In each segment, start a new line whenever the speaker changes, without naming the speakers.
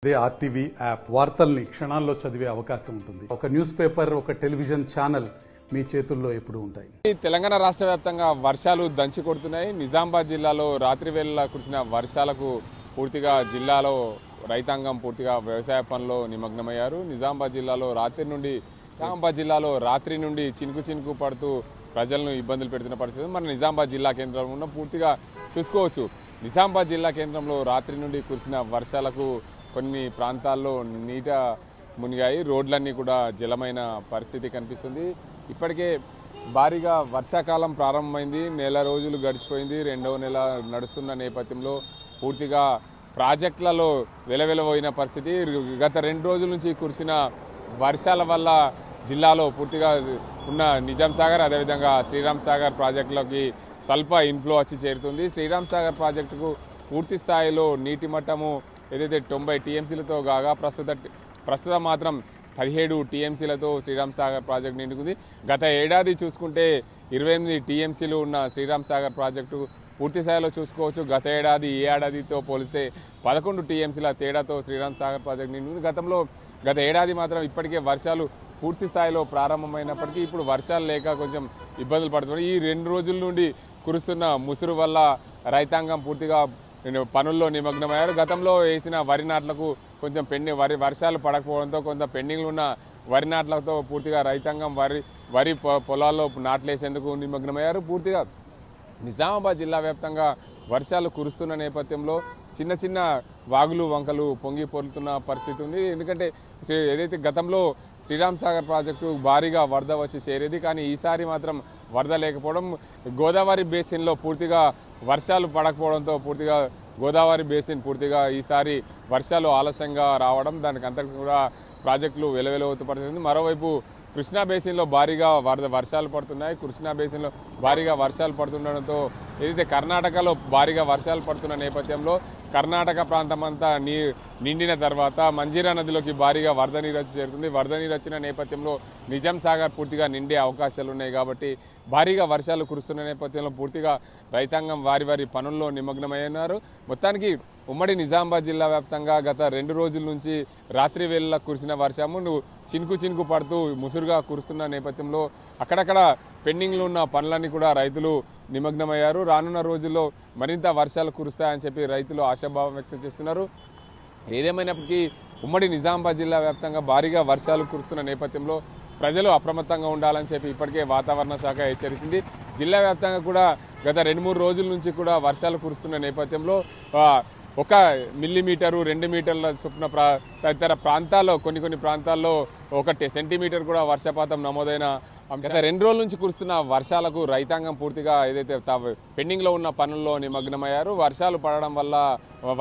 అదే RTV app వార్తల్ని క్షణాల్లో చదివే అవకాశం ఉంటుంది. ఒక న్యూస్ పేపర్, ఒక టెలివిజన్ ఛానల్ మీ చేతుల్లో ఎప్పుడూ ఉంటాయి.
తెలంగాణ రాష్ట్ర వ్యాప్తంగా వర్షాలు దంచి కొడుతున్నాయి. నిజామాబాద్ జిల్లాలో రాత్రి వేళ కురిసిన వర్షాలకు పూర్తిగా జిల్లాలో రైతాంగం పూర్తిగా వ్యవసాయ పనుల్లో నిమగ్నమయ్యారు. నిజామాబాద్ జిల్లాలో రాత్రి నుండి చినుకు పడుతూ ప్రజలను ఇబ్బందులు పెడుతున్న పరిస్థితి మన నిజామాబాద్ జిల్లా కేంద్రంలో ఉన్న పూర్తిగా చూసుకోవచ్చు. నిజామాబాద్ జిల్లా కేంద్రంలో రాత్రి నుండి కురిసిన వర్షాలకు కొన్ని ప్రాంతాల్లో నీట మునిగాయి. రోడ్లన్నీ కూడా జలమైన పరిస్థితి కనిపిస్తుంది. ఇప్పటికే భారీగా వర్షాకాలం ప్రారంభమైంది. నెల రోజులు గడిచిపోయింది. రెండవ నెల నడుస్తున్న నేపథ్యంలో పూర్తిగా ప్రాజెక్టులలో వెలవెలబోయిన పరిస్థితి. గత 2 రోజుల నుంచి కురిసిన వర్షాల వల్ల జిల్లాలో పూర్తిగా ఉన్న నిజాం సాగర్ అదేవిధంగా శ్రీరామ్ సాగర్ ప్రాజెక్టులోకి స్వల్ప ఇన్ఫ్లో వచ్చి చేరుతుంది. శ్రీరామ్ సాగర్ ప్రాజెక్టుకు పూర్తి స్థాయిలో నీటి మట్టము ఏదైతే 90 టీఎంసీలతో కాగా ప్రస్తుతం మాత్రం 17 టీఎంసీలతో శ్రీరామ్ సాగర్ ప్రాజెక్టు నిండుకుంది. గత ఏడాది చూసుకుంటే 28 టీఎంసీలు ఉన్న శ్రీరామ్ సాగర్ ప్రాజెక్టు పూర్తి స్థాయిలో చూసుకోవచ్చు. గత ఏడాదితో పోలిస్తే 11 టీఎంసీల తేడాతో శ్రీరామ్ సాగర్ ప్రాజెక్టు నిండుకుంది. గత ఏడాది మాత్రం ఇప్పటికే వర్షాలు పూర్తి స్థాయిలో ప్రారంభమైనప్పటికీ ఇప్పుడు వర్షాలు లేక కొంచెం ఇబ్బందులు పడుతున్నాయి. ఈ 2 రోజుల నుండి కురుస్తున్న ముసురు వల్ల రైతాంగం పూర్తిగా పనుల్లో నిమగ్నమయ్యారు. గతంలో వేసిన వరి నాట్లకు కొంచెం వర్షాలు పడకపోవడంతో కొంత పెండింగ్లు ఉన్న వరి నాట్లతో పూర్తిగా రైతాంగం వరి పొలాల్లో నాట్లేసేందుకు నిమగ్నమయ్యారు. పూర్తిగా నిజామాబాద్ జిల్లా వ్యాప్తంగా వర్షాలు కురుస్తున్న నేపథ్యంలో చిన్న వాగులు వంకలు పొంగి పొరులుతున్న పరిస్థితి ఉంది. ఎందుకంటే ఏదైతే గతంలో శ్రీరామ్ సాగర్ ప్రాజెక్టు భారీగా వరద వచ్చి చేరేది, కానీ ఈసారి మాత్రం వరద లేకపోవడం, గోదావరి బేసిన్లో పూర్తిగా వర్షాలు పడకపోవడంతో పూర్తిగా గోదావరి బేసిన్ పూర్తిగా ఈసారి వర్షాలు ఆలస్యంగా రావడం, దానికి అంతటి కూడా ప్రాజెక్టులు వెలవెలవుతూ పడుతుంది. మరోవైపు కృష్ణా బేసిన్లో భారీగా వర్షాలు పడుతున్నాయి. కృష్ణా బేసిన్లో భారీగా వర్షాలు పడుతుండడంతో ఏదైతే కర్ణాటకలో భారీగా వర్షాలు పడుతున్న నేపథ్యంలో కర్ణాటక ప్రాంతం అంతా నిండిన తర్వాత మంజీరా నదిలోకి భారీగా వరద నీరు వచ్చి చేరుతుంది. వరద నీరు వచ్చిన నేపథ్యంలో నిజాం సాగర్ పూర్తిగా నిండే అవకాశాలు ఉన్నాయి. కాబట్టి భారీగా వర్షాలు కురుస్తున్న నేపథ్యంలో పూర్తిగా రైతాంగం వారి పనుల్లో నిమగ్నమైనారు. మొత్తానికి ఉమ్మడి నిజామాబాద్ జిల్లా వ్యాప్తంగా గత 2 రోజుల నుంచి రాత్రి వేళ కురిసిన వర్షము చినుకు పడుతూ ముసురుగా కురుస్తున్న నేపథ్యంలో అక్కడక్కడ పెండింగ్లో ఉన్న పనులన్నీ కూడా రైతులు నిమగ్నమయ్యారు. రానున్న రోజుల్లో మరింత వర్షాలు కురుస్తాయని చెప్పి రైతులు ఆశాభావం వ్యక్తం చేస్తున్నారు. ఏదేమైనప్పటికీ ఉమ్మడి నిజామాబాద్ జిల్లా వ్యాప్తంగా భారీగా వర్షాలు కురుస్తున్న నేపథ్యంలో ప్రజలు అప్రమత్తంగా ఉండాలని చెప్పి ఇప్పటికే వాతావరణ శాఖ హెచ్చరిస్తుంది. జిల్లా వ్యాప్తంగా కూడా గత 2-3 రోజుల నుంచి కూడా వర్షాలు కురుస్తున్న నేపథ్యంలో 1 మిల్లీమీటరు 2 మీటర్ల చొప్పున తదితర ప్రాంతాల్లో కొన్ని ప్రాంతాల్లో 1 సెంటీమీటర్ కూడా వర్షపాతం నమోదైన గత 2 రోజుల నుంచి కురుస్తున్న వర్షాలకు రైతాంగం పూర్తిగా ఏదైతే పెండింగ్లో ఉన్న పనుల్లో నిమగ్నమయ్యారు. వర్షాలు పడడం వల్ల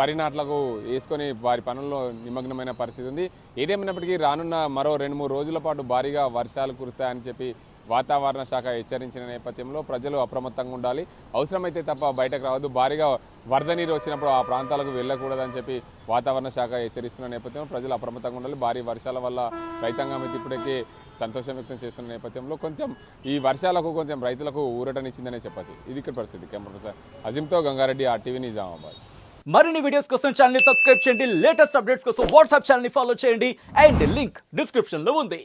వరి నాట్లకు వేసుకొని వారి పనుల్లో నిమగ్నమైన పరిస్థితి ఉంది. ఏదేమైనప్పటికీ రానున్న మరో 2-3 రోజుల పాటు భారీగా వర్షాలు కురుస్తాయని చెప్పి వాతావరణ శాఖ హెచ్చరించిన నేపథ్యంలో ప్రజలు అప్రమత్తంగా ఉండాలి. అవసరమైతే తప్ప బయటకు రావద్దు. భారీగా వరద నీరు వచ్చినప్పుడు ఆ ప్రాంతాలకు వెళ్ళకూడదని చెప్పి వాతావరణ శాఖ హెచ్చరిస్తున్న నేపథ్యంలో ప్రజలు అప్రమత్తంగా ఉండాలి. భారీ వర్షాల వల్ల రైతాంగం అయితే ఇప్పటికే సంతోషం వ్యక్తం చేస్తున్న నేపథ్యంలో కొంచెం ఈ వర్షాలకు కొంచెం రైతులకు ఊరటనిచ్చిందనే చెప్పచ్చు. ఇది ఇక్కడ పరిస్థితి. కెమెరా సార్ అజిమ్తో గంగారెడ్డి, RTV నిజామాబాద్.
మరిన్ని వీడియోస్ కోసం ఛానల్ ని సబ్స్క్రైబ్ చేయండి. లేటెస్ట్ అప్డేట్స్ కోసం వాట్సాప్ ఛానల్ ని ఫాలో చేయండి. అండ్ లింక్ డిస్క్రిప్షన్ లో ఉంది.